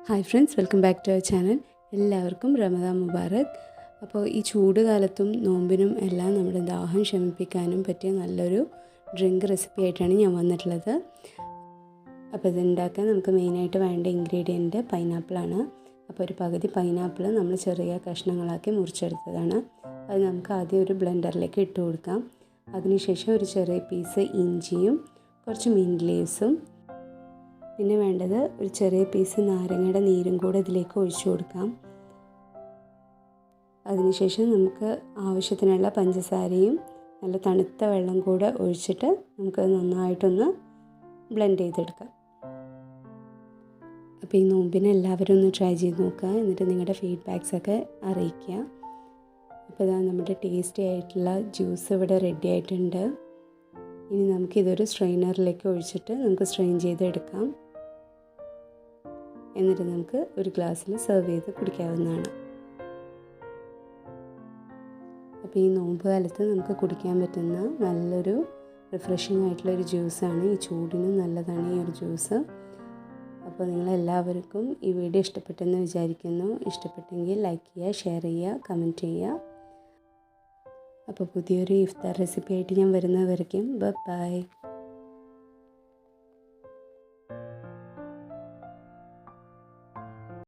Hi friends, welcome back to our channel. എല്ലാവർക്കും റമദാൻ മുബാറക്. അപ്പോൾ ഈ ചൂട് കാലത്തും നോമ്പിനും എല്ലാം നമ്മുടെ ദാഹം ശമിപ്പിക്കാനും പറ്റിയ നല്ലൊരു ഡ്രിങ്ക് റെസിപ്പി ആയിട്ടാണ് ഞാൻ വന്നിട്ടുള്ളത്. അപ്പോൾ ഇതുണ്ടാക്കാൻ നമുക്ക് മെയിനായിട്ട് വേണ്ട ഇൻഗ്രീഡിയൻറ്റ് പൈനാപ്പിളാണ്. അപ്പോൾ ഒരു പകുതി പൈനാപ്പിൾ നമ്മൾ ചെറിയ കഷ്ണങ്ങളാക്കി മുറിച്ചെടുത്തതാണ്. അത് നമുക്ക് ആദ്യം ഒരു ബ്ലെൻഡറിലേക്ക് ഇട്ട് കൊടുക്കാം. അതിനുശേഷം ഒരു ചെറിയ പീസ് ഇഞ്ചിയും കുറച്ച് മിൻറ്റ് ലീവ്സും, പിന്നെ വേണ്ടത് ഒരു ചെറിയ പീസ് നാരങ്ങയുടെ നീരും കൂടെ ഇതിലേക്ക് ഒഴിച്ചു കൊടുക്കാം. അതിനുശേഷം നമുക്ക് ആവശ്യത്തിനുള്ള പഞ്ചസാരയും നല്ല തണുത്ത വെള്ളം കൂടെ ഒഴിച്ചിട്ട് നമുക്ക് നന്നായിട്ടൊന്ന് ബ്ലെൻഡ് ചെയ്തെടുക്കാം. അപ്പോൾ ഈ നോമ്പിന് എല്ലാവരും ഒന്ന് ട്രൈ ചെയ്ത് നോക്കുക, എന്നിട്ട് നിങ്ങളുടെ ഫീഡ്ബാക്സൊക്കെ അറിയിക്കുക. അപ്പോൾ ഇതാ നമ്മുടെ ടേസ്റ്റി ആയിട്ടുള്ള ജ്യൂസ് ഇവിടെ റെഡി ആയിട്ടുണ്ട്. ഇനി നമുക്കിതൊരു സ്ട്രെയിനറിലേക്ക് ഒഴിച്ചിട്ട് നമുക്ക് സ്ട്രെയിൻ ചെയ്തെടുക്കാം. എന്നിട്ട് നമുക്ക് ഒരു ഗ്ലാസ്സിൽ സെർവ് ചെയ്ത് കുടിക്കാവുന്നതാണ്. അപ്പോൾ ഈ നോമ്പ് കാലത്ത് നമുക്ക് കുടിക്കാൻ പറ്റുന്ന നല്ലൊരു റിഫ്രഷിംഗ് ആയിട്ടുള്ളൊരു ജ്യൂസാണ്. ഈ ചൂടിനും നല്ലതാണ് ഈ ഒരു ജ്യൂസ്. അപ്പോൾ നിങ്ങളെല്ലാവർക്കും ഈ വീഡിയോ ഇഷ്ടപ്പെട്ടെന്ന് വിചാരിക്കുന്നു. ഇഷ്ടപ്പെട്ടെങ്കിൽ ലൈക്ക് ചെയ്യുക, ഷെയർ ചെയ്യുക, കമൻറ്റ് ചെയ്യുക. അപ്പോൾ പുതിയൊരു ഇഫ്താർ റെസിപ്പി ആയിട്ട് ഞാൻ വരുന്നവരേക്കും ബൈ.